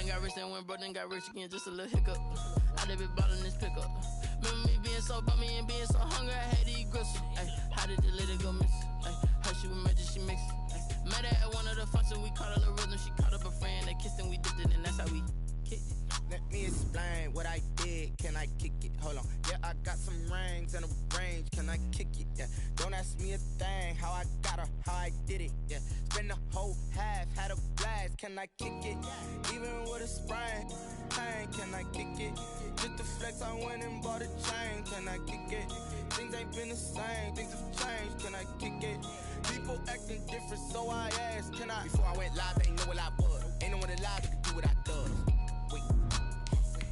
done got rich, then went broke, then got rich again, just a little hiccup. I done been ballin' this pickup. Remember me being so bummy and being so hungry, I had to eat gristle. Ay, how did the lady go miss? Ay, her she was magic, she mixed. Ay, met her at one of the functions, we caught a little rhythm. She caught up a friend, they kissed and we dipped it, and that's how we kicked it. Let me explain what I did, can I kick it? Hold on, yeah, I got some rings and a range, can I kick it? Yeah, don't ask me a thing, how I got her, how I did it. Yeah, spend the whole half, had a blast, can I kick it? Even with a sprain, pain, can I kick it? Just the flex, I went and bought a chain, can I kick it? Things ain't been the same, things have changed, can I kick it? People acting different, so I asked, can I? Before I went live, ain't know what I was. Ain't no one alive that could do what I does. Wait,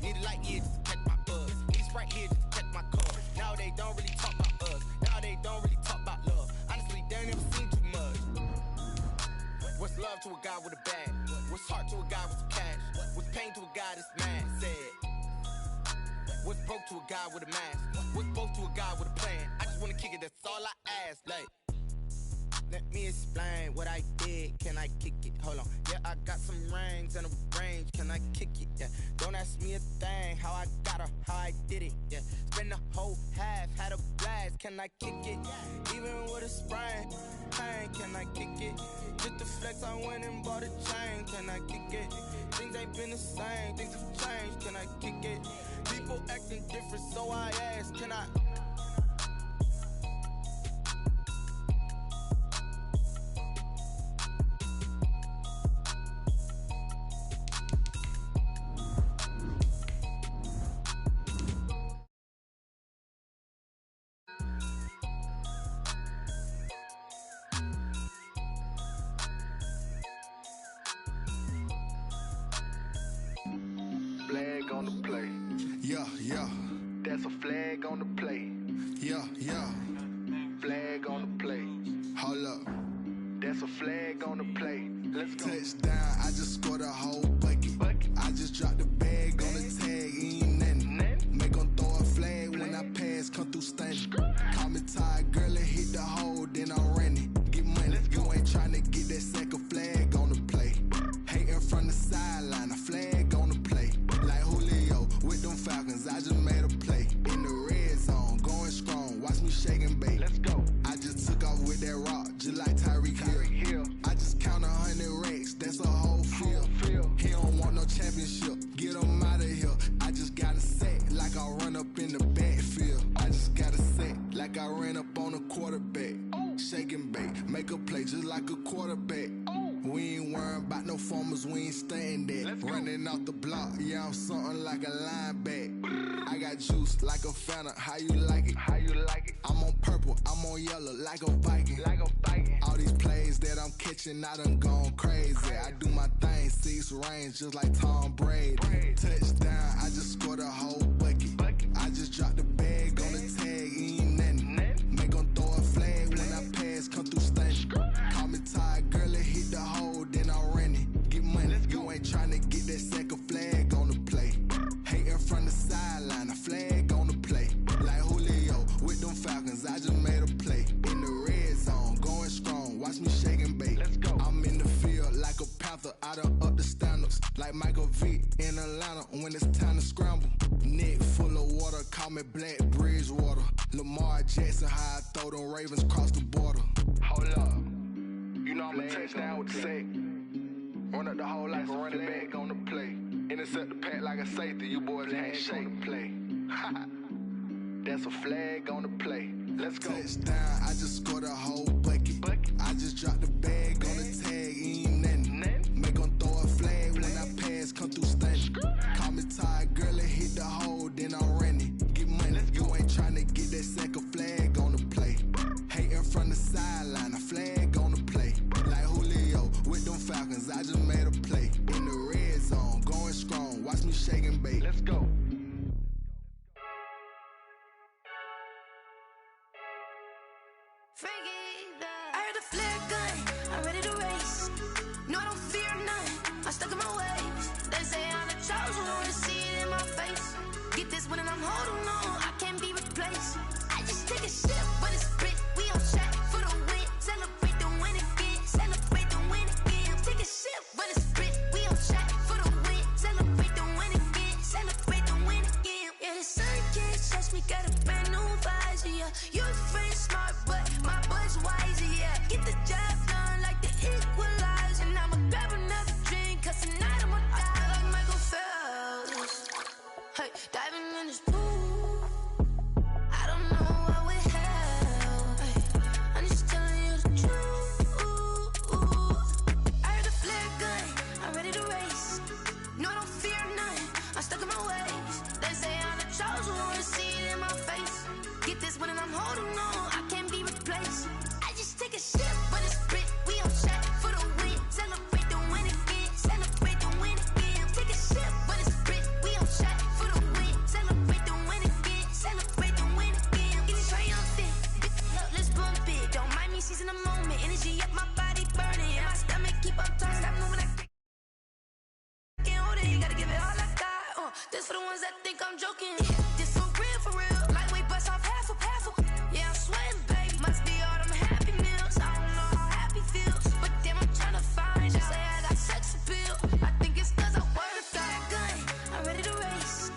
need a light here just to catch my buzz. Need Sprite here just to catch my car. Now they don't really talk about us. Now they don't really talk about love. Honestly, they ain't never seen too much. What's love to a guy with a bag? What's heart to a guy with some cash? What's pain to a guy that's mad? Said. What's broke to a guy with a mask? What's broke to a guy with a plan? I just wanna kick it, that's all I ask. Like, let me explain what I did, can I kick it? Hold on, yeah, I got some rings and a range, can I kick it? Yeah, don't ask me a thing, how I got her, how I did it. Yeah, spend the whole half, had a blast, can I kick it? Even with a sprain, pain, can I kick it? Just the flex, I went and bought a chain, can I kick it? Things ain't been the same, things have changed, can I kick it? People acting different, so I ask, can I? Flag on the play. Yeah, yeah. That's a flag on the play. Yeah, yeah. Flag on the play. Hold up. That's a flag on the play. Let's go. Touchdown, I just scored a whole bucket. I just dropped the bag on the tag, ain't nothing. Make 'em throw a flag when I pass, come through stunning. Call me tired, girl, and hit the hole, then I'm running. Get money, you ain't tryna get that second flag on the play. Hating from the sideline, a flag on the play. Like Julio with them Falcons, I just made a play. In the red zone, going strong, watch me shake and bake. Let's go. I just took off with that rock, just like Tyreek Hill. I just count 100 racks, that's a whole field. He don't want no championship, get him out of here. I just got a set, like I run up in the backfield. I just got a set, like I ran up on a quarterback. Shake and bake, make a play just like a quarterback. We ain't worrying about no formers, we ain't staying there. Running off the block, yeah, I'm something like a linebacker. I got juice like a Fanta, how you like it? How you like it? I'm on purple, I'm on yellow, like a Viking. Like a Viking. All these plays that I'm catching, I done gone crazy. I do my thing, 6 range, just like Tom Brady. Touchdown, I just scored a whole bucket. I just dropped the bag on the tag, ain't nothing. Make 'em throw a flag when I pass, come through stunning. Call me tired, girl, and hit the hole, then I'm running. Get money, you ain't tryna get that second flag on the play. Hating from the sideline, a flag on the play. Like Julio with them Falcons, I just made a play. In the red zone, going strong, watch me shake and bake. Let's go. I'm in the field like a Panther, I done up the standards. Like Michael Vick in Atlanta when it's time to scramble. Neck full of water, call me Black Bridgewater. Lamar Jackson, how I throw them Ravens cross the border. Hold up. You know I'm a touchdown with the sack. Run up the whole like a running back on the play. Intercept the pack like a safety, you boys ain't shake. Play. That's a flag on the play. Let's go. Touchdown, I just scored a whole bucket. I just dropped the bag on the tag, ain't nothing. Make 'em throw a flag when I pass, come through stunning. Call me tired, girl, and hit the hole, then I'm running. Get money, you ain't tryna get that second flag on the play. Hating from the sideline, a flag on the play. Like Julio with them Falcons, I just made a play. In the red zone, going strong, watch me shake and bake. Let's go. I heard the flare gun, I'm ready to race. No, I don't fear none, I'm stuck in my ways. They say I'm the chosen one. one and I'm holding on. I can't be replaced. I just take a sip, but it's split. We on track for the win. Celebrate the win again. Celebrate the win again. Take a sip, but it's split. We on track for the win. Celebrate the win again. Celebrate the win again. It's triumphant. Look, let's bump it. Don't mind me seizing the moment. Energy up my body burning. And my stomach keep up talking. Stop moving like can't hold it. You gotta give it all I got. This for the ones that think I'm joking. Yeah, this for real, for real. Lightweight bust off half a. Yeah, I'm sweating, baby. Must be all them happy meals. I don't know how happy feels, but damn, I'm trying to find out. Say I got sex appeal. I think it's cause I work a gun. I'm ready to race.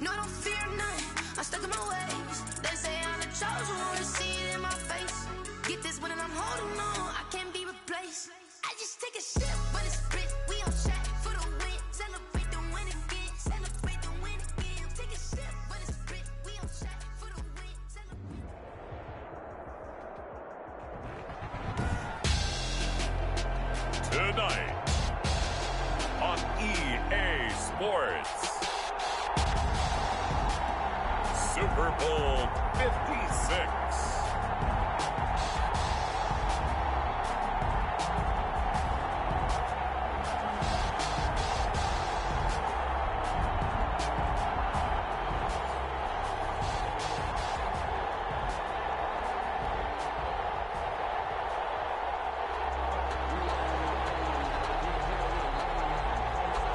No, I don't fear none. I'm stuck in my ways. They say I'm the chosen one. To see it in my face. Get this one and I'm holding on. I can't be replaced. I just take a sip, but it's split. We on track for the win. Celebrate the win again. Celebrate the win again. Take a sip, but it's split. We on track for the win. Celebrate. Tonight on EA Sports, Super Bowl 56.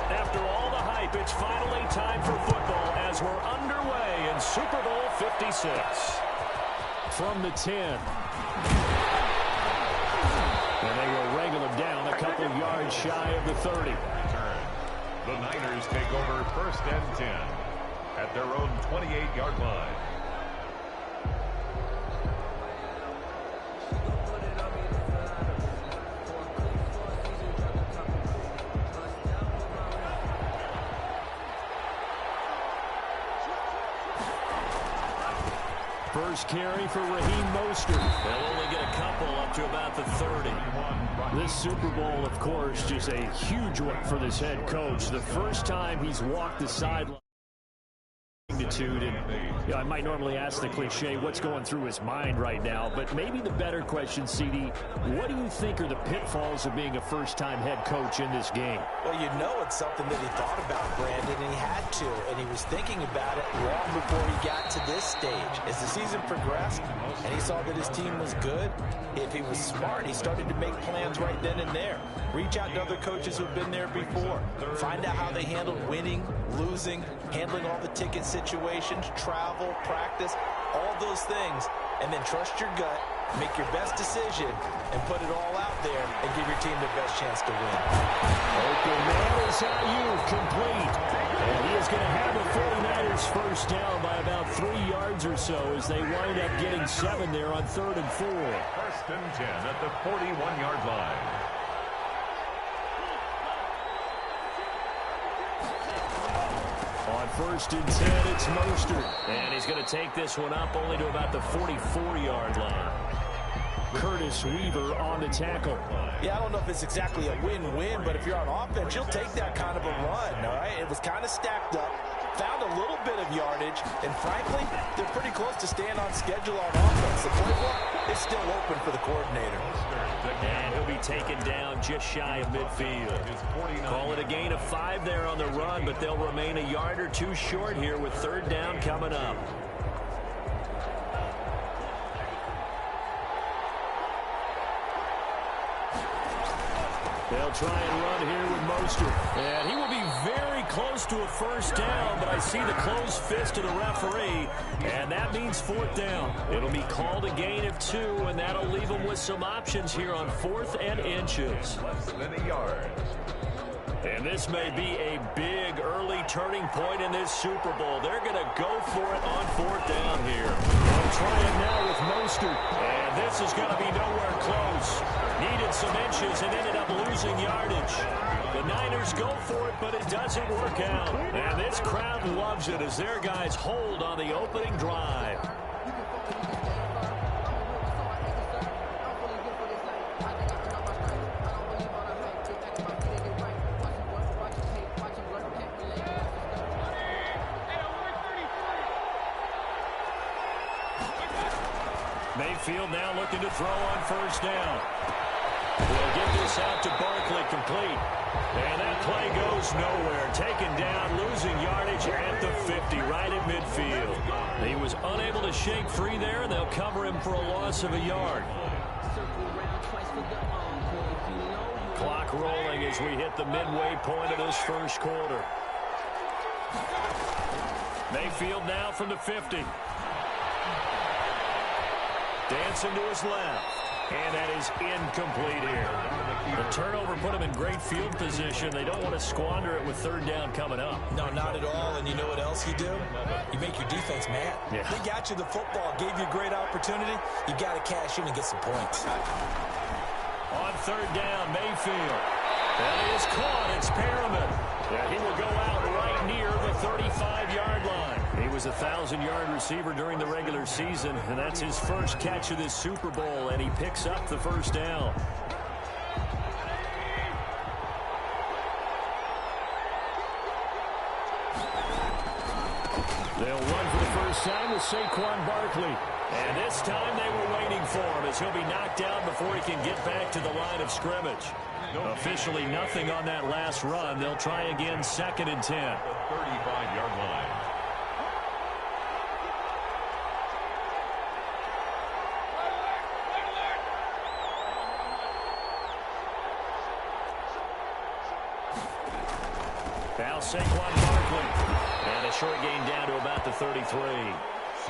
After all the hype, it's finally time for football as we're underway in Super Bowl 56. From the 10. And they will wrangle him down a couple yards shy of the 30. Return. The Niners take over 1st and 10 at their own 28-yard line. First carry for Raheem Mostert. They'll only get a couple up to about the 30. This Super Bowl, of course, just a huge one for this head coach. The first time he's walked the sideline. Magnitude, and I might normally ask the cliche, what's going through his mind right now, but maybe the better question, CD, what do you think are the pitfalls of being a first-time head coach in this game? Well, you know it's something that he thought about, Brandon, and he had to, and he was thinking about it long before he got to this stage. As the season progressed and he saw that his team was good, if he was smart, he started to make plans right then and there. Reach out to other coaches who've been there before. Find out how they handled winning, losing, handling all the ticket situations, travel, practice, all those things, and then trust your gut, make your best decision, and put it all out there and give your team the best chance to win. Open man is Ayuk, complete. And he is going to have the 49ers first down by about 3 yards or so as they wind up getting 7 there on 3rd and 4. 1st and 10 at the 41-yard line. On 1st and 10, it's Mostert. And he's going to take this one up only to about the 44-yard line. Curtis Weaver on the tackle. Yeah, I don't know if it's exactly a win-win, but if you're on offense, you'll take that kind of a run, all right? It was kind of stacked up, found a little bit of yardage, and frankly, they're pretty close to staying on schedule on offense. The playbook is still open for the coordinator. And he'll be taken down just shy of midfield. Call it a gain of 5 there on the run, but they'll remain a yard or two short here with 3rd down coming up. They'll try and run here with Mostert. And he will be very close to a first down, but I see the closed fist of the referee, and that means 4th down. It'll be called a gain of 2, and that'll leave them with some options here on 4th and inches. Less than a yard. And this may be a big early turning point in this Super Bowl. They're going to go for it on 4th down here. They'll try it now with Mostert. And this is going to be nowhere close. Needed some inches and ended up losing yardage. The Niners go for it, but it doesn't work out. And this crowd loves it as their guys hold on the opening drive. Mayfield now looking to throw on first down. We'll get this out to Barkley, complete. And that play goes nowhere. Taken down, losing yardage at the 50, right at midfield. He was unable to shake free there, and they'll cover him for a loss of a yard. Clock rolling as we hit the midway point of this first quarter. Mayfield now from the 50. Dancing to his left. And that is incomplete here. The turnover put them in great field position. They don't want to squander it with third down coming up. No, not at all. And you know what else you do? You make your defense mad. Yeah. They got you the football, gave you a great opportunity. You got to cash in and get some points. On third down, Mayfield. That is caught. It's Perriman. Yeah, he will go out right near the 35-yard line. He was a 1,000-yard receiver during the regular season, and that's his first catch of this Super Bowl, and he picks up the first down. They'll run for the first time with Saquon Barkley. And this time they were waiting for him as he'll be knocked out before he can get back to the line of scrimmage. Officially nothing on that last run. They'll try again, 2nd and 10. 35-yard line. Now Saquon Barkley. And a short gain down to about the 33.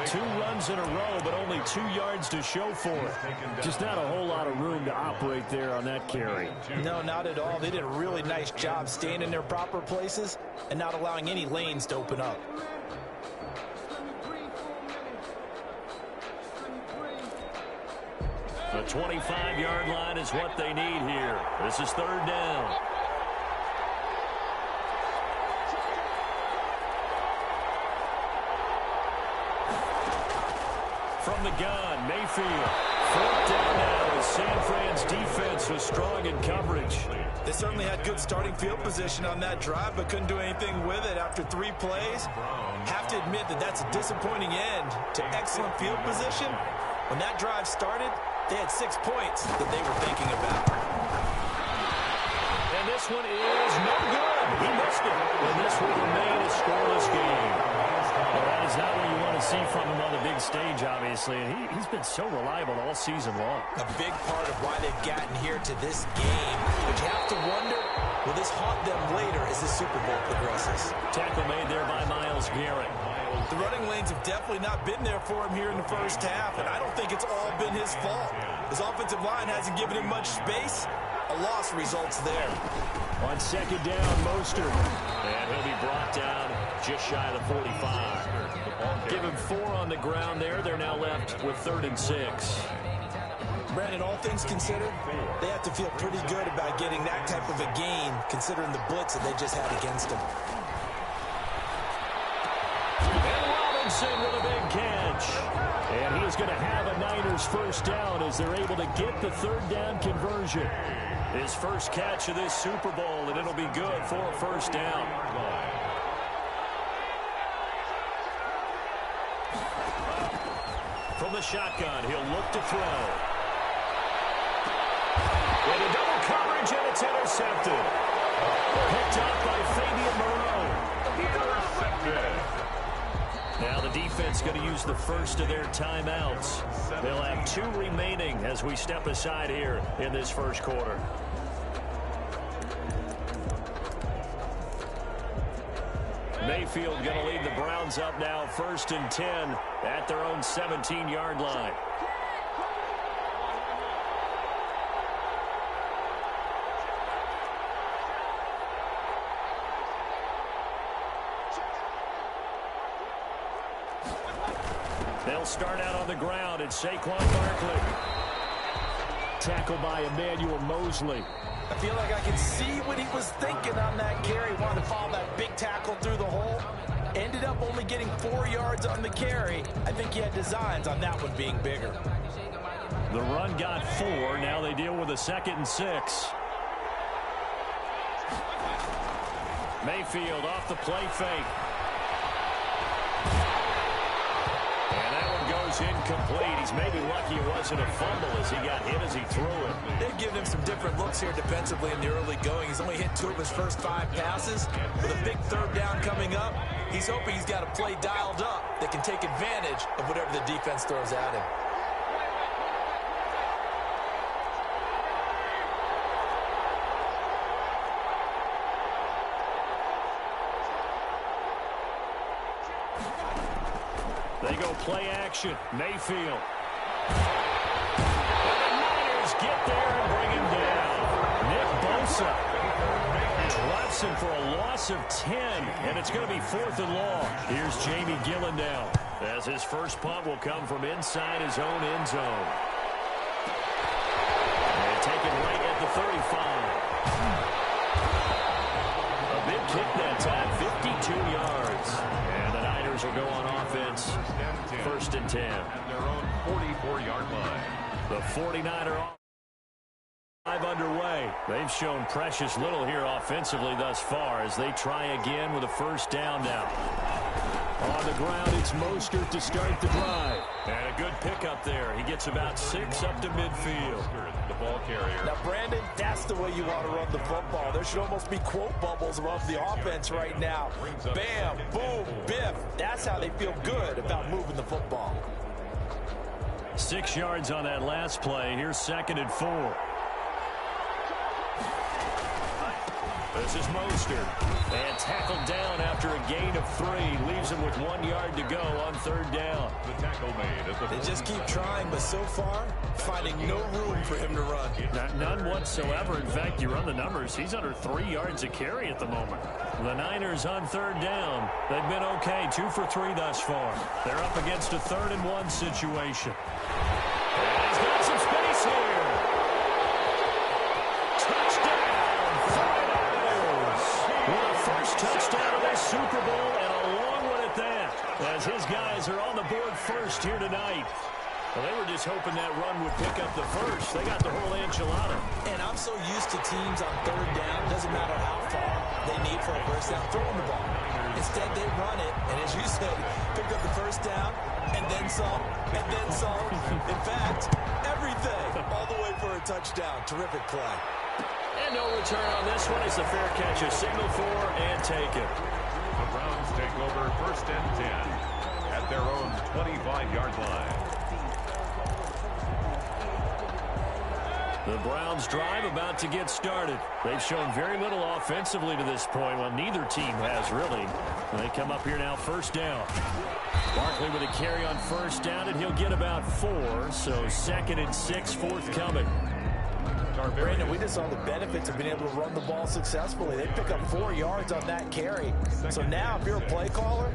2 runs in a row, but only 2 yards to show for it. Just not a whole lot of room to operate there on that carry. No, not at all. They did a really nice job staying in their proper places and not allowing any lanes to open up. The 25-yard line is what they need here. This is third down. From the gun, Mayfield. 4th down now as San Fran's defense was strong in coverage. They certainly had good starting field position on that drive, but couldn't do anything with it after 3 plays. Have to admit that that's a disappointing end to excellent field position. When that drive started, they had 6 points that they were thinking about. And this one is no good. He missed it. And this will remain a scoreless game. Well, that is not what you want to see from him on the big stage, obviously. And he's been so reliable all season long. A big part of why they've gotten here to this game. But you have to wonder, will this haunt them later as the Super Bowl progresses? Tackle made there by Myles Garrett. The running lanes have definitely not been there for him here in the first half, and I don't think it's all been his fault. His offensive line hasn't given him much space. A loss results there. On 2nd down, Mostert. And he'll be brought down just shy of the 45. Give him 4 on the ground there. They're now left with 3rd and 6. Brandon, all things considered, they have to feel pretty good about getting that type of a gain, considering the blitz that they just had against them. And Robinson with a big catch. And he is going to have a Niners first down as they're able to get the 3rd down conversion. His first catch of this Super Bowl, and it'll be good for a first down. From the shotgun, he'll look to throw. Into double coverage, and it's intercepted. Picked up by Fabian Moreau. Now the defense going to use the first of their timeouts. They'll have 2 remaining as we step aside here in this first quarter. Mayfield going to lead the Browns up now 1st and 10 at their own 17-yard line. They'll start out on the ground. It's Saquon Barkley. Tackled by Emmanuel Mosley. I feel like I can see what he was thinking on that carry. Wanted to follow that big tackle through the hole. Ended up only getting 4 yards on the carry. I think he had designs on that one being bigger. The run got 4. Now they deal with a 2nd and 6. Mayfield off the play fake. And that one goes is incomplete. He's maybe lucky it wasn't a fumble as he got hit as he threw it. They've given him some different looks here defensively in the early going. He's only hit 2 of his first 5 passes. With a big third down coming up, he's hoping he's got a play dialed up that can take advantage of whatever the defense throws at him. They go play action. Mayfield. And the Niners get there and bring him down. Nick Bosa drops him for a loss of 10, and it's going to be 4th and long. Here's Jamie Gillen now, as his first punt will come from inside his own end zone. And taken right at the 35. A big kick that time, 52 yards. And the Niners will go on offense, 1st and 10. At their own 44-yard line. The 49er drive underway. They've shown precious little here offensively thus far as they try again with a first down now. On the ground, it's Mostert to start the drive. And a good pickup there. He gets about 6 up to midfield. The ball carrier. Now, Brandon, that's the way you want to run the football. There should almost be quote bubbles above the offense right now. Bam, boom, biff. That's how they feel good about moving the football. 6 yards on that last play. Here's 2nd and 4. This is Mostert. And tackled down after a gain of 3. Leaves him with 1 yard to go on 3rd down. The tackle made. They just keep trying, but so far, finding no room for him to run. None whatsoever. In fact, you run the numbers. He's under 3 yards a carry at the moment. The Niners on 3rd down. They've been okay. 2 for 3 thus far. They're up against a 3rd and 1 situation. And he's got some space here. First touchdown of this Super Bowl, and a long one at that, as his guys are on the board first here tonight. Well, they were just hoping that run would pick up the first. They got the whole enchilada. And I'm so used to teams on 3rd down, doesn't matter how far they need for a first down, throwing the ball. Instead, they run it, and as you said, pick up the first down, and then some, and then some. In fact, everything, all the way for a touchdown. Terrific play. And no return on this one. It's a fair catch, a signal for, and take it. The Browns take over 1st and 10 at their own 25-yard line. The Browns drive about to get started. They've shown very little offensively to this point. Well, neither team has really. They come up here now, 1st down. Barkley with a carry on 1st down, and he'll get about 4. So 2nd and 6 forthcoming. Brandon, we just saw the benefits of being able to run the ball successfully. They pick up 4 yards on that carry. So now, if you're a play caller,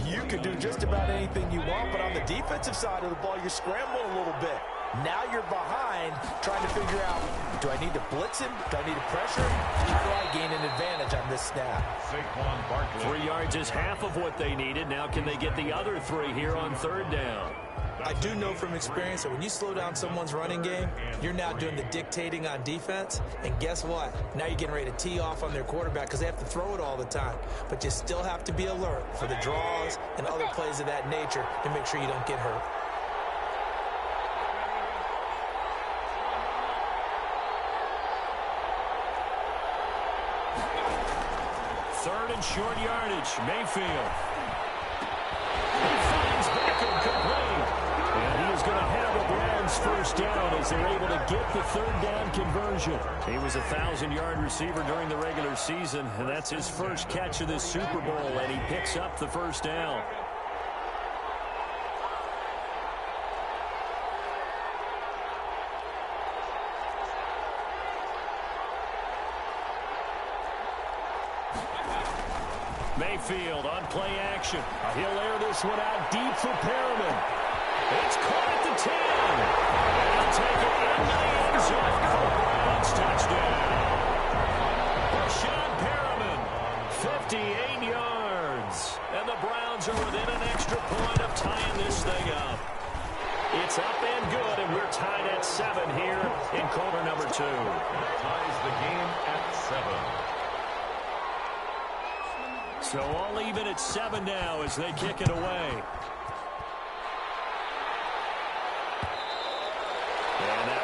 you can do just about anything you want. But on the defensive side of the ball, you're scrambling a little bit. Now you're behind, trying to figure out, do I need to blitz him? Do I need to pressure him? How do I gain an advantage on this snap? 3 yards is half of what they needed. Now can they get the other 3 here on 3rd down? I do know from experience that when you slow down someone's running game, you're now doing the dictating on defense. And guess what? Now you're getting ready to tee off on their quarterback because they have to throw it all the time. But you still have to be alert for the draws and other plays of that nature to make sure you don't get hurt. Third and short yardage. Mayfield. He finds Beckham complete. And he is going to have the Browns first down as they're able to get the 3rd down conversion. He was a 1,000-yard receiver during the regular season, and that's his first catch of this Super Bowl, and he picks up the first down. Mayfield on play action. He'll air this one out deep for Perriman. It's caught at the 10. And he'll take it in the end zone for a Browns touchdown. Rashawn Perriman, 58 yards. And the Browns are within an extra point of tying this thing up. It's up and good, and we're tied at 7 here in quarter number 2. Ties the game at 7. So all even at 7 now as they kick it away.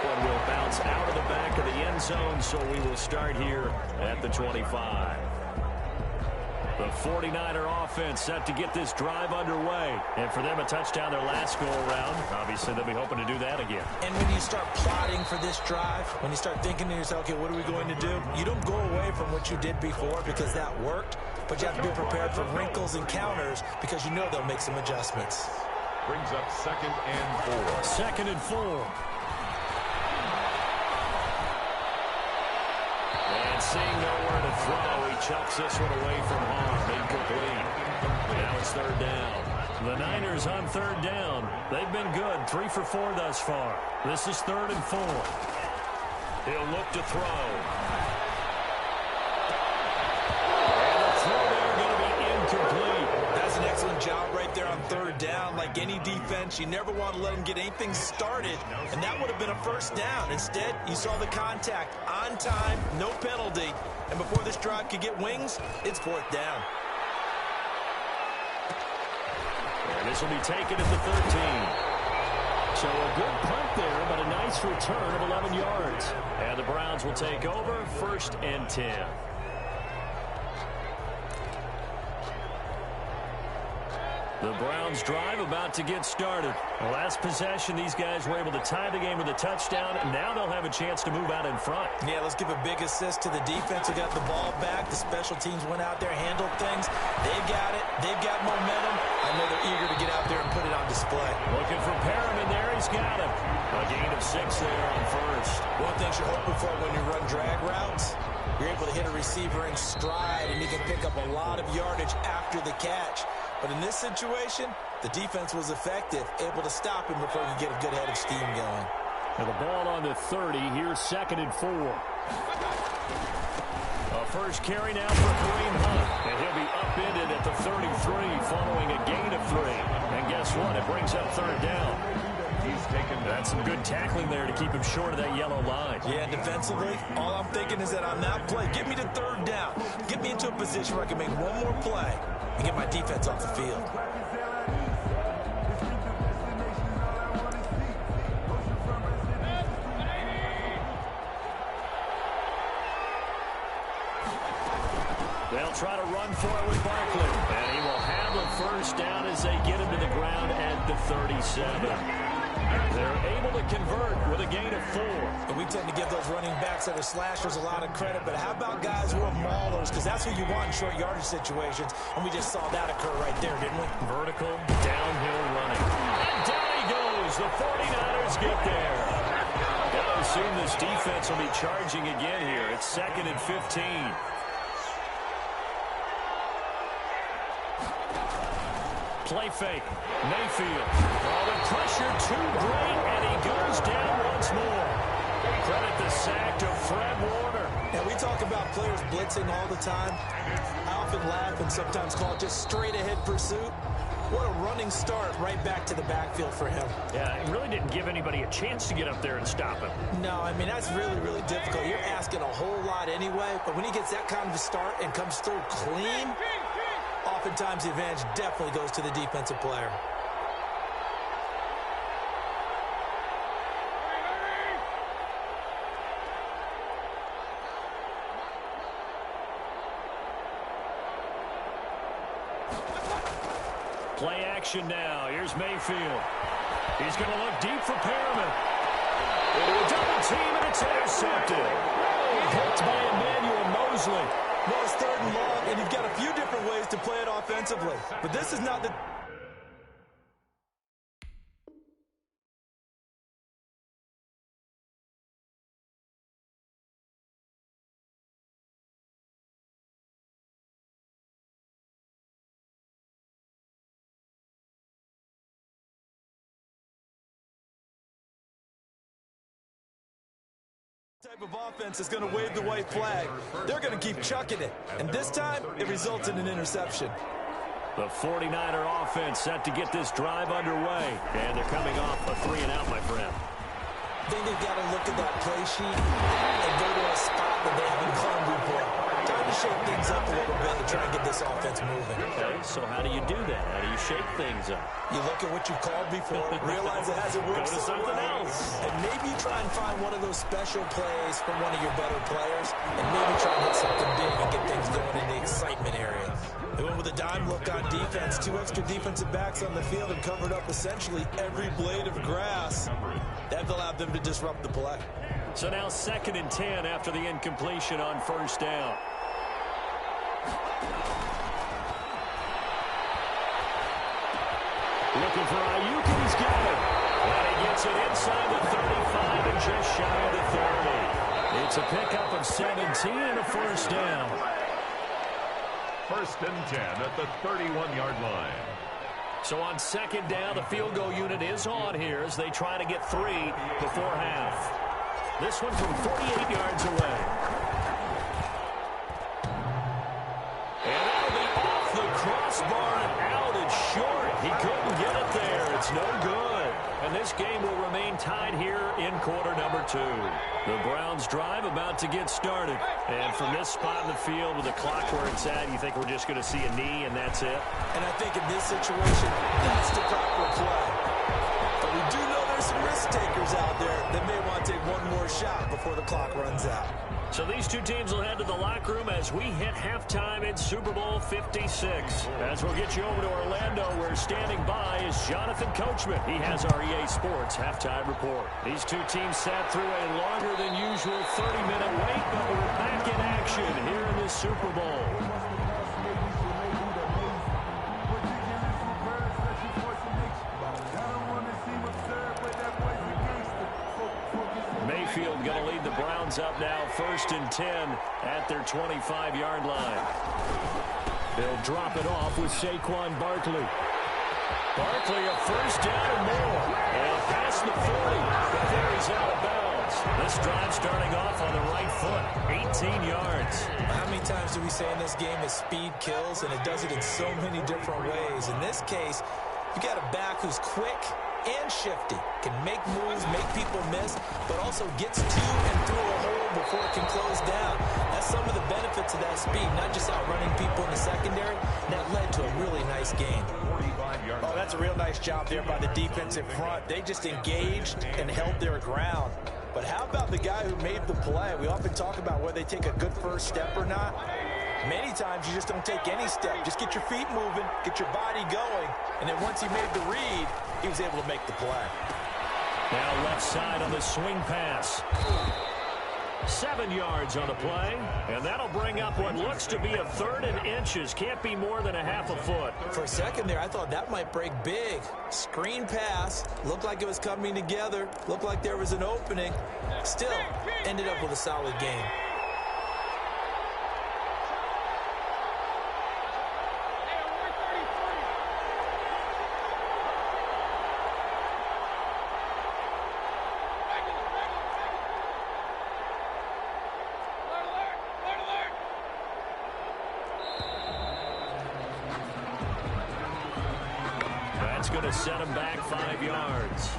one will bounce out of the back of the end zone, so we will start here at the 25. The 49er offense set to get this drive underway. And for them, a touchdown their last go-around. Obviously, they'll be hoping to do that again. And when you start plotting for this drive, when you start thinking to yourself, okay, what are we going to do? You don't go away from what you did before because that worked, but you have to be prepared for wrinkles and counters because you know they'll make some adjustments. Brings up 2nd and 4. 2nd and 4. And seeing nowhere to throw, he chucks this one away from harm. Incomplete. Now it's 3rd down. The Niners on 3rd down. They've been good. 3 for 4 thus far. This is 3rd and 4. He'll look to throw. And the throw there going to be incomplete. That's an excellent job right there on 3rd down. Like any defense, you never want to let them get anything started, and that would have been a 1st down. Instead, you saw the contact on time, no penalty, and before this drive could get wings, it's 4th down. And this will be taken at the 13. So a good punt there, but a nice return of 11 yards. And the Browns will take over, 1st and 10. The Browns drive about to get started. The last possession, these guys were able to tie the game with a touchdown, and now they'll have a chance to move out in front. Yeah, let's give a big assist to the defense who got the ball back. The special teams went out there, handled things. They've got it. They've got momentum. I know they're eager to get out there and put it on display. Looking for Perriman there. He's got him. A gain of 6 there on 1st. One thing you're hoping for when you run drag routes, you're able to hit a receiver in stride, and you can pick up a lot of yardage after the catch. But in this situation, the defense was effective, able to stop him before he could get a good head of steam going. And the ball on the 30. Here's 2nd and 4. A first carry now for Kareem Hunt. And he'll be upended at the 33 following a gain of 3. And guess what? It brings up 3rd down. That's some good tackling there to keep him short of that yellow line. Yeah, defensively, all I'm thinking is that on that play, get me to 3rd down. Get me into a position where I can make one more play and get my defense off the field. They'll try to run for it with Barkley. And he will have a 1st down as they get him to the ground at the 37. They're able to convert with a gain of 4. And we tend to give those running backs that are slashers a lot of credit, but how about guys who are maulers? Because that's who you want in short yardage situations, and we just saw that occur right there, didn't we? Vertical, downhill running. And down he goes. The 49ers get there. Gotta assume this defense will be charging again here. It's 2nd and 15. Play fake. Mayfield. Oh, the pressure too great, and he goes down once more. Credit the sack to Fred Warner. And we talk about players blitzing all the time. I often laugh and sometimes call it just straight-ahead pursuit. What a running start right back to the backfield for him. Yeah, it really didn't give anybody a chance to get up there and stop him. No, I mean, that's really, really difficult. You're asking a whole lot anyway, but when he gets that kind of a start and comes through clean, oftentimes the advantage definitely goes to the defensive player. Play action now. Here's Mayfield. He's going to look deep for Perriman. Into a double team, and it's intercepted. Picked by Emmanuel Mosley. Well, it's 3rd and long, and you've got a few different ways to play it offensively. But this is not the... type of offense is going to wave the white flag. They're going to keep chucking it. And this time, it results in an interception. The 49er offense set to get this drive underway. And they're coming off a 3-and-out, my friend. I think they've got to look at that play sheet and go to a spot that they haven't called before. Time to shake things up a little bit to try and get this offense moving. Okay, so how do you do that? How do you shake things up? You look at what you've called before, realize it hasn't worked. Go to something else. And maybe try and find one of those special plays from one of your better players, and maybe try and hit something big and get things going in the excitement area. They went with a dime look on defense, 2 extra defensive backs on the field and covered up essentially every blade of grass. That allowed them to disrupt the play. So now 2nd and 10 after the incompletion on 1st down. Looking for Ayuk, and he's got it. And he gets it inside the 35 and just shy of the 30. It's a pickup of 17 and a 1st down. 1st and 10 at the 31-yard line. So on 2nd down, the field goal unit is on here as they try to get 3 before half. This one from 48 yards away. And that'll be off the crossbar and out and short. He couldn't get it there. It's no good. And this game will remain tied here in quarter number 2. The Browns drive about to get started. And from this spot in the field with the clock where it's at, you think we're just going to see a knee and that's it? And I think in this situation, that's the proper play. But we do know there's some risk takers out there that may want to take one more shot before the clock runs out. So these two teams will head to the locker room as we hit halftime in Super Bowl 56. As we'll get you over to Orlando, where standing by is Jonathan Coachman. He has our EA Sports halftime report. These two teams sat through a longer than usual 30-minute wait, but we're back in action here in the Super Bowl. Mayfield going to lead the Browns up now, 1st and 10 at their 25-yard line. They'll drop it off with Saquon Barkley. Barkley a 1st down and more. And past the 40, but there he's out of bounds. This drive starting off on the right foot, 18 yards. How many times do we say in this game that speed kills, and it does it in so many different ways? In this case, you got a back who's quick and shifty, can make moves, make people miss, but also gets to and through a hole before it can close down. That's some of the benefits of that speed, not just outrunning people in the secondary. That led to a really nice game. Oh, that's a real nice job there by the defensive front. They just engaged and held their ground. But how about the guy who made the play? We often talk about whether they take a good first step or not. Many times you just don't take any step. Just get your feet moving, get your body going, and then once he made the read, he was able to make the play. Now left side on the swing pass. 7 yards on the play, and that'll bring up what looks to be a 3rd and inches. Can't be more than a half a foot. For a second there, I thought that might break big. Screen pass, looked like it was coming together, looked like there was an opening. Still, ended up with a solid game. That's going to set him back 5 yards.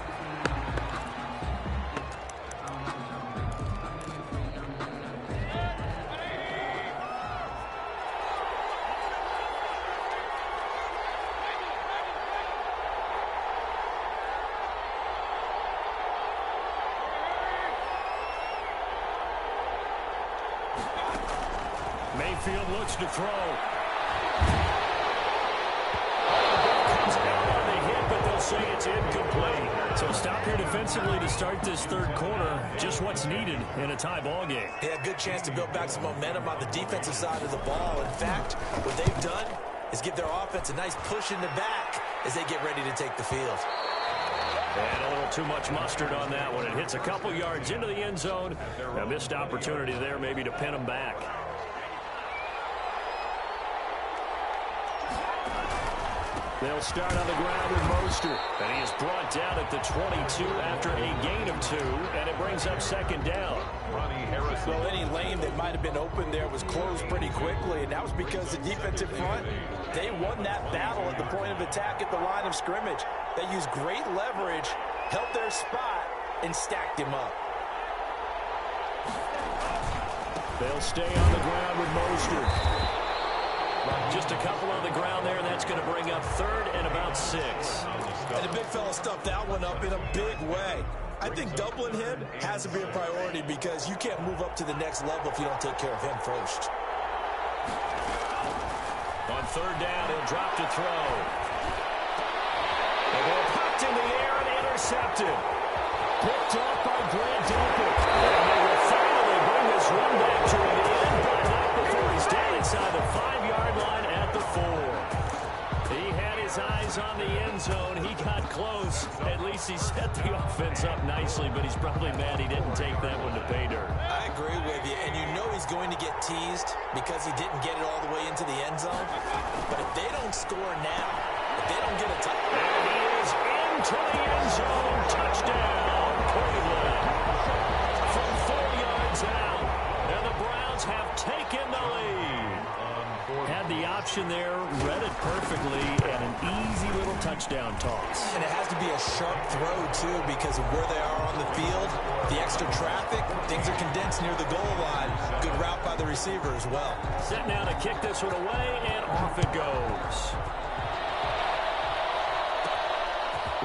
Mayfield looks to throw. Say it's incomplete. So stop here defensively to start this 3rd quarter. Just what's needed in a tie ball game. Yeah, good chance to build back some momentum on the defensive side of the ball. In fact, what they've done is give their offense a nice push in the back as they get ready to take the field. And a little too much mustard on that one. It hits a couple yards into the end zone. A missed opportunity there maybe to pin them back. They'll start on the ground with Mostert. And he is brought down at the 22 after a gain of 2. And it brings up 2nd down. Well, any lane that might have been open there was closed pretty quickly. And that was because the defensive front, they won that battle at the point of attack at the line of scrimmage. They used great leverage, held their spot, and stacked him up. They'll stay on the ground with Mostert. Just a couple on the ground there, and that's going to bring up 3rd and about 6. And the big fella stuffed that one up in a big way. I think doubling him has to be a priority because you can't move up to the next level if you don't take care of him first. On 3rd down, he'll drop to throw. The ball popped in the air and intercepted. Picked off by Grant Delpit. And they will finally bring this one back to an end, but not before he's down inside the 5-yard line at the 4. He had his eyes on the end zone. He got close. At least he set the offense up nicely, but he's probably mad he didn't take that one to pay dirt. I agree with you, and you know he's going to get teased because he didn't get it all the way into the end zone. But if they don't score now, if they don't get a touchdown. And he is into the end zone. Touchdown, Cleveland. From 4 yards out. And the Browns have taken the lead. Had the option there, read it perfectly, and an easy little touchdown toss. And it has to be a sharp throw, too, because of where they are on the field. The extra traffic, things are condensed near the goal line. Good route by the receiver as well. Set now to kick this one away, and off it goes.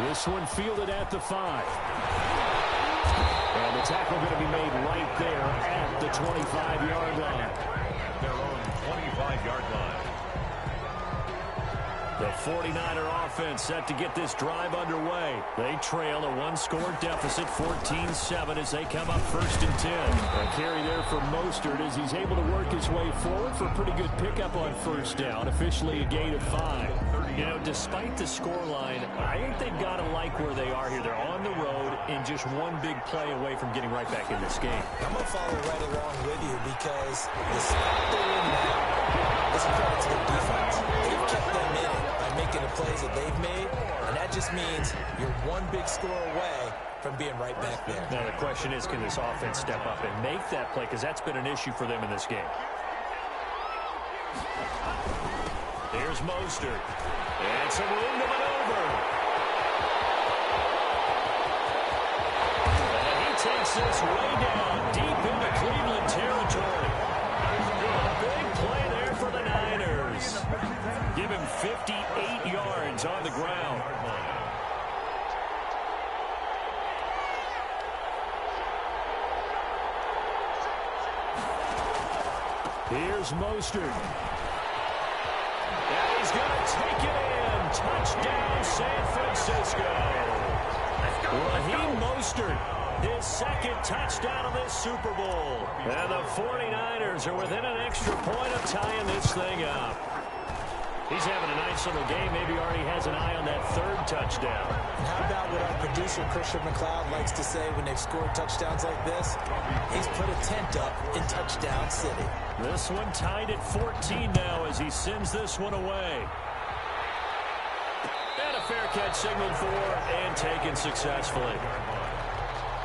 This one fielded at the 5. And the tackle going to be made right there at the 25-yard line. Their own 25-yard line. The 49er offense set to get this drive underway. They trail a 1-score deficit, 14-7, as they come up 1st and 10. A carry there for Mostert as he's able to work his way forward for a pretty good pickup on 1st down. Officially a gain of 5. You know, despite the scoreline, I think they've got to like where they are here. They're on the road and just one big play away from getting right back in this game. I'm going to follow right along with you because the spot they're in now is a credit to their defense. They've kept them in it by making the plays that they've made, and that just means you're one big score away from being right back there. Now, the question is, can this offense step up and make that play? Because that's been an issue for them in this game. Here's Mostert. And some room to maneuver. And he takes this way down, deep into Cleveland territory. A big play there for the Niners. Give him 58 yards on the ground. Here's Mostert. And he's going to take it in. Touchdown, San Francisco. Raheem Mostert, his 2nd touchdown of this Super Bowl. And the 49ers are within an extra point of tying this thing up. He's having a nice little game. Maybe already has an eye on that 3rd touchdown. And how about what our producer, Christian McLeod, likes to say when they've scored touchdowns like this? He's put a tent up in Touchdown City. This one tied at 14 now as he sends this one away. And a fair catch signaled for and taken successfully.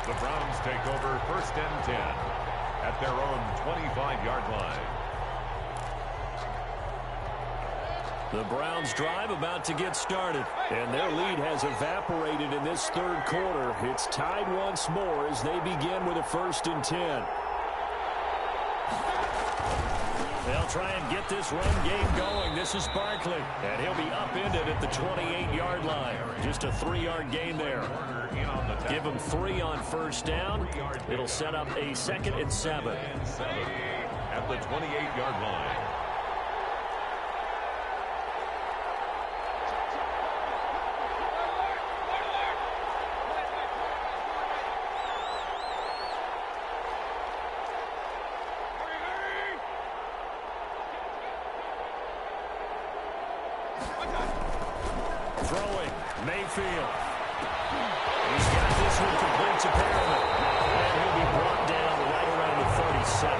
The Browns take over 1st and 10 at their own 25-yard line. The Browns drive about to get started. And their lead has evaporated in this 3rd quarter. It's tied once more as they begin with a 1st and 10. They'll try and get this run game going. This is Barkley. And he'll be upended at the 28-yard line. Just a 3-yard gain there. Give him 3 on 1st down. It'll set up a 2nd and 7. At the 28-yard line. Throwing, Mayfield. He's got this one complete to Perriman. And he'll be brought down right around the 37.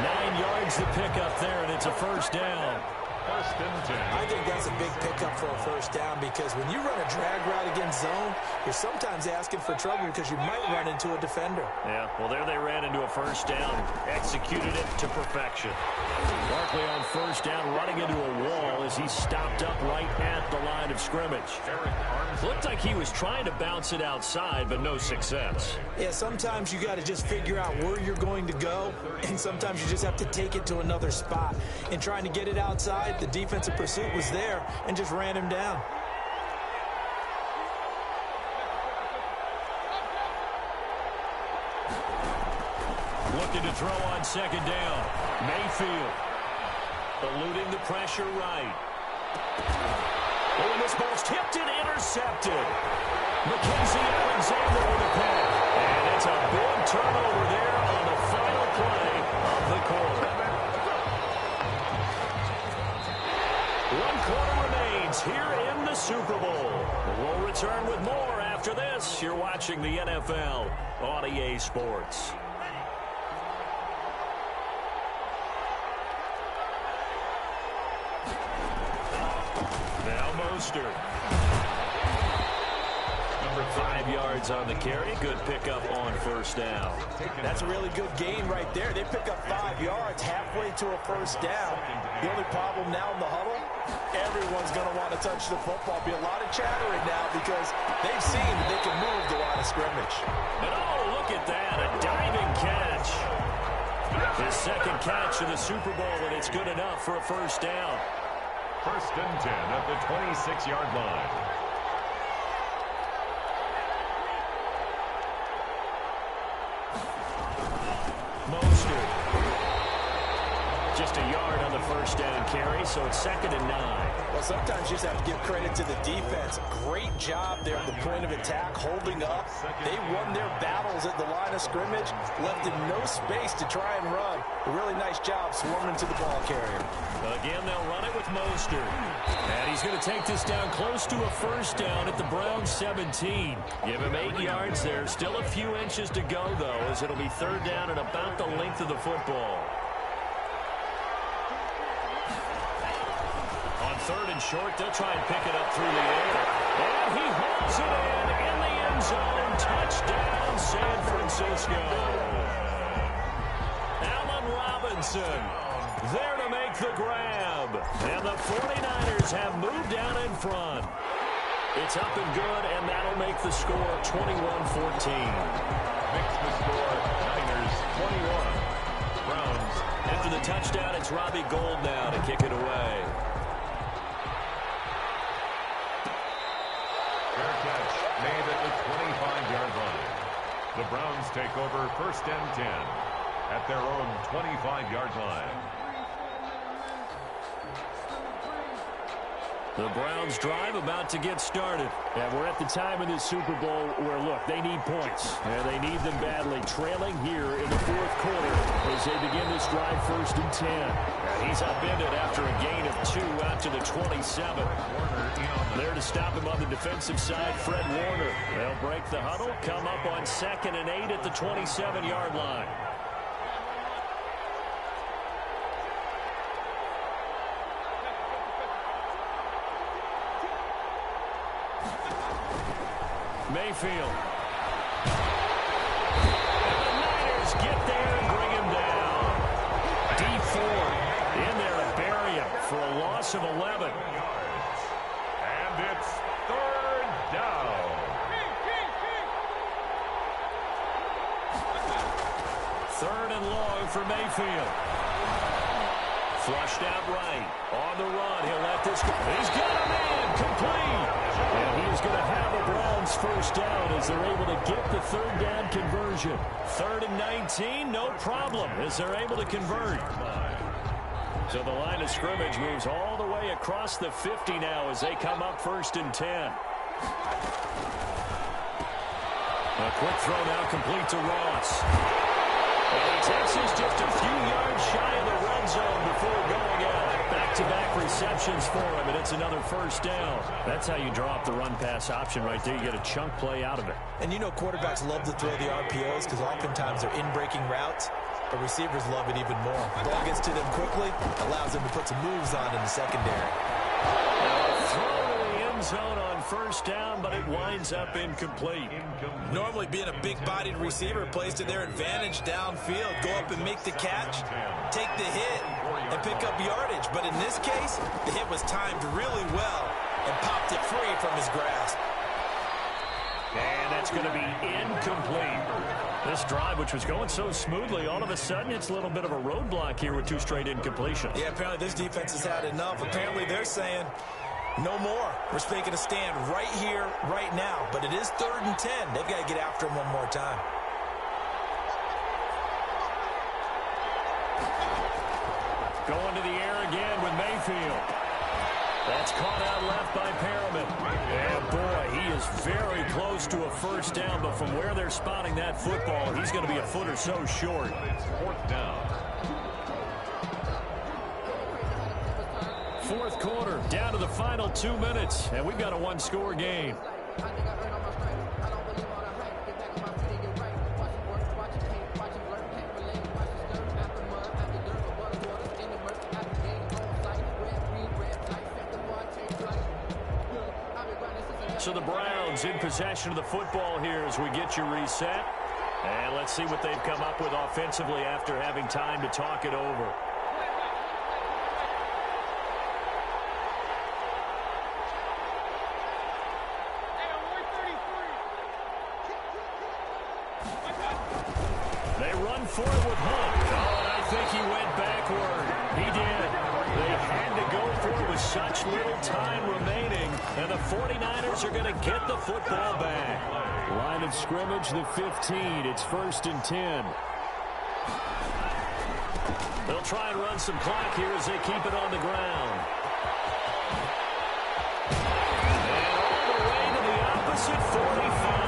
9 yards to pick up there, and it's a 1st down. First and 10. I think that's a big pickup for a first down because when you run a drag route against zone, you're sometimes asking for trouble because you might run into a defender. Yeah, well, there they ran into a first down, executed it to perfection. Barkley on first down, running into a wall as he stopped up right at the line of scrimmage. Looked like he was trying to bounce it outside, but no success. Yeah, sometimes you got to just figure out where you're going to go, and sometimes you just have to take it to another spot. In trying to get it outside, the defensive pursuit was there and just ran him down. Looking to throw on second down. Mayfield eluding the pressure right. Oh, and this ball's tipped and intercepted. Mackenzie Alexander with a pick. And it's a big turnover there on the final play of the quarter. 1 quarter remains here in the Super Bowl. We'll return with more after this. You're watching the NFL on EA Sports. Now Mostert. Number 5 yards on the carry. Good pickup on first down. That's a really good gain right there. They pick up 5 yards halfway to a first down. The only problem now in the huddle, everyone's going to want to touch the football. Be a lot of chattering now because they've seen that they can move the line of scrimmage. And oh, look at that, a diving catch. His second catch in the Super Bowl, and it's good enough for a first down. First and 10 at the 26-yard line. Mostert. Just a yard on the first down carry, so it's 2nd and 9. Well, sometimes you just have to give credit to the defense. Great job there at the point of attack, holding up. They won their battles at the line of scrimmage, left him no space to try and run. A really nice job swarming to the ball carrier. Again, they'll run it with Mostert. And he's going to take this down close to a first down at the Browns 17. Give him 8 yards there. Still a few inches to go, though, as it'll be 3rd down and about the length of the football. On 3rd and short, they'll try and pick it up through the air. And he holds it in the end zone. Touchdown, San Francisco. Allen Robinson there to make the grab. And the 49ers have moved down in front. It's up and good, and that'll make the score 21-14. Makes the score Niners 21. Browns. After the touchdown, it's Robbie Gould now to kick it away. Fair catch made at the 25-yard line. The Browns take over 1st and 10 at their own 25-yard line. The Browns drive about to get started. And we're at the time in this Super Bowl where, look, they need points. And they need them badly. Trailing here in the 4th quarter as they begin this drive 1st and 10. And he's upended after a gain of 2 out to the 27. There to stop him on the defensive side, Fred Warner. They'll break the huddle, come up on 2nd and 8 at the 27-yard line. Mayfield. And the Niners get there and bring him down. Deep 4 in there to bury him for a loss of 11. And it's 3rd down. 3rd and long for Mayfield. Flushed out right. On the run. He'll let this go. He's got a man. Complete. And he's going to have a Browns first down as they're able to get the 3rd down conversion. 3rd and 19, no problem as they're able to convert. So the line of scrimmage moves all the way across the 50 now as they come up 1st and 10. A quick throw now complete to Ross. And he takes us just a few yards shy of the red zone before going out. Back-to-back receptions for him, and it's another first down. That's how you draw up the run-pass option right there. You get a chunk play out of it. And you know quarterbacks love to throw the RPOs because oftentimes they're in-breaking routes. but receivers love it even more. The ball gets to them quickly, allows them to put some moves on in the secondary. Throw to the end zone on first down, but it winds up incomplete. Normally being a big-bodied receiver plays to their advantage downfield. Go up and make the catch, take the hit, and pick up yardage. But in this case, the hit was timed really well and popped it free from his grasp. And that's going to be incomplete. This drive, which was going so smoothly, all of a sudden it's a little bit of a roadblock here with 2 straight incompletions. Yeah, apparently this defense has had enough. Apparently they're saying, no more. We're making a stand right here, right now. But it is 3rd and 10. They've got to get after him one more time. Going to the air again with Mayfield. That's caught out left by Perriman. And boy, he is very close to a first down, but from where they're spotting that football, he's going to be a foot or so short. 4th down. 4th quarter, down to the final 2 minutes, and we've got a 1-score game. So the Browns in possession of the football here as we get you reset. And let's see what they've come up with offensively after having time to talk it over. They run forward with Hunt. Oh, and I think he went backward. He did. They had to go for it with such little time remaining. And the 49ers are going to get the football back. Line of scrimmage, the 15. It's 1st and 10. They'll try and run some clock here as they keep it on the ground. And all the way to the opposite 45.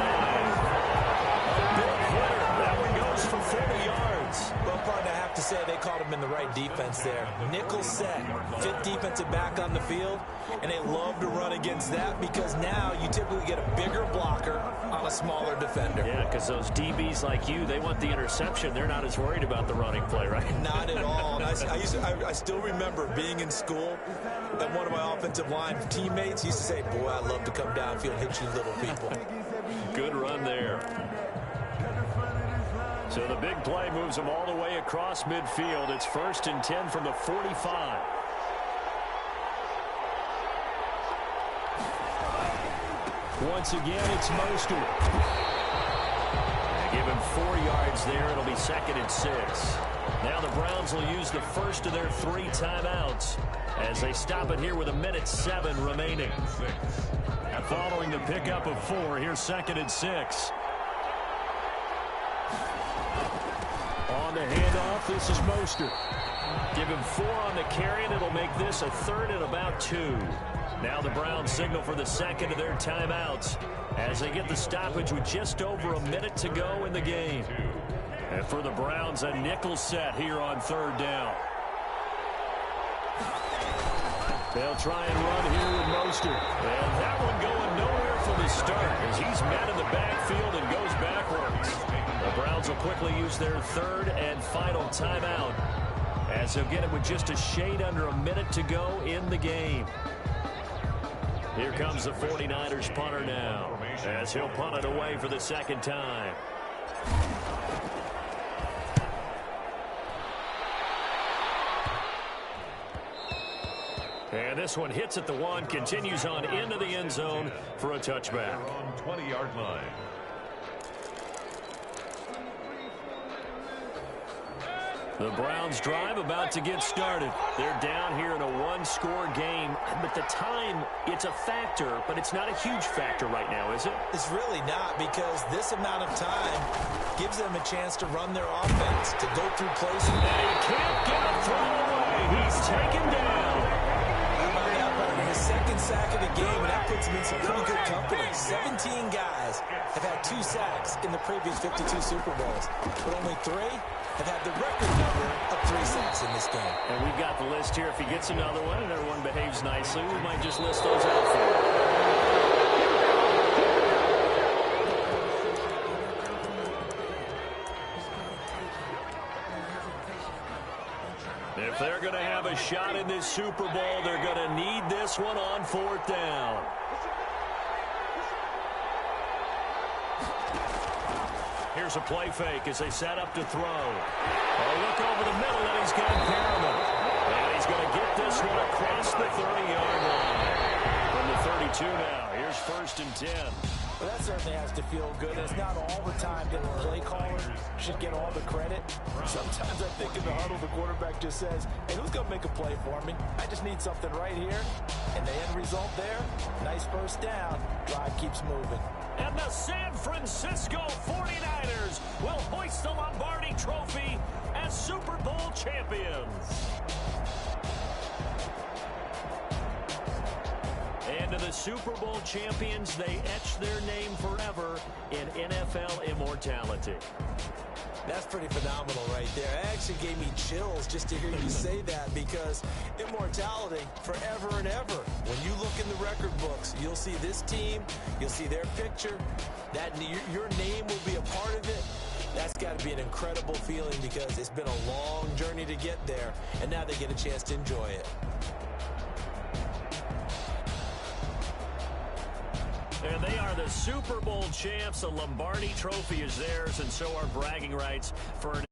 For 40 yards. Well, partner, I have to say they called him in the right defense there. Nickel set, 5th defensive back on the field, and they love to run against that because now you typically get a bigger blocker on a smaller defender. Yeah, because those DBs like you, they want the interception. They're not as worried about the running play, right? Not at all. And I still remember being in school, and one of my offensive line teammates used to say, boy, I love to come downfield and hit you little people. Good run there. So the big play moves them all the way across midfield. It's 1st and 10 from the 45. Once again, it's Mostert. Give him 4 yards there. It'll be 2nd and 6. Now the Browns will use the first of their 3 timeouts as they stop it here with 1:07 remaining. Following the pickup of 4, here's 2nd and 6. On the handoff, this is Mostert. Give him 4 on the carry, and it'll make this a 3rd and about 2. Now the Browns signal for the 2nd of their timeouts as they get the stoppage with just over 1 minute to go in the game. And for the Browns, a nickel set here on 3rd down. They'll try and run here with Mostert. And that one going nowhere from the start as he's met in the backfield and goes backwards. The Browns will quickly use their 3rd and final timeout as they'll get it with just a shade under 1 minute to go in the game. Here comes the 49ers punter now as he'll punt it away for the 2nd time. And this one hits at the 1, continues on into the end zone for a touchback. On 20-yard line. The Browns drive about to get started. They're down here in a 1-score game, but the time, it's a factor, but it's not a huge factor right now, is it? It's really not, because this amount of time gives them a chance to run their offense, to go through plays. And he can't get a throw away. He's taken down. His 2nd sack of the game, and that puts him in some pretty good company. 17 guys have had 2 sacks in the previous 52 Super Bowls, but only 3 have had the record number of 3 sacks in this game. And we've got the list here. If he gets another one and everyone behaves nicely, we might just list those out for you. a shot in this Super Bowl. They're going to need this one on 4th down. Here's a play fake as they set up to throw. Oh, look over the middle, and he's got Perriman. And he's going to get this one across the 30-yard line. From the 32 now. Here's 1st and 10. Well, that certainly has to feel good. It's not all the time that the play caller should get all the credit. Sometimes I think in the huddle, the quarterback just says, hey, who's going to make a play for me? I just need something right here. And the end result there, nice 1st down. Drive keeps moving. And the San Francisco 49ers will hoist the Lombardi Trophy as Super Bowl champions. And to the Super Bowl champions, they etch their name forever in NFL immortality. That's pretty phenomenal right there. It actually gave me chills just to hear you say that, because immortality forever and ever. When you look in the record books, you'll see this team, you'll see their picture, that your name will be a part of it. That's got to be an incredible feeling, because it's been a long journey to get there, and now they get a chance to enjoy it. And they are the Super Bowl champs. The Lombardi Trophy is theirs, and so are bragging rights for an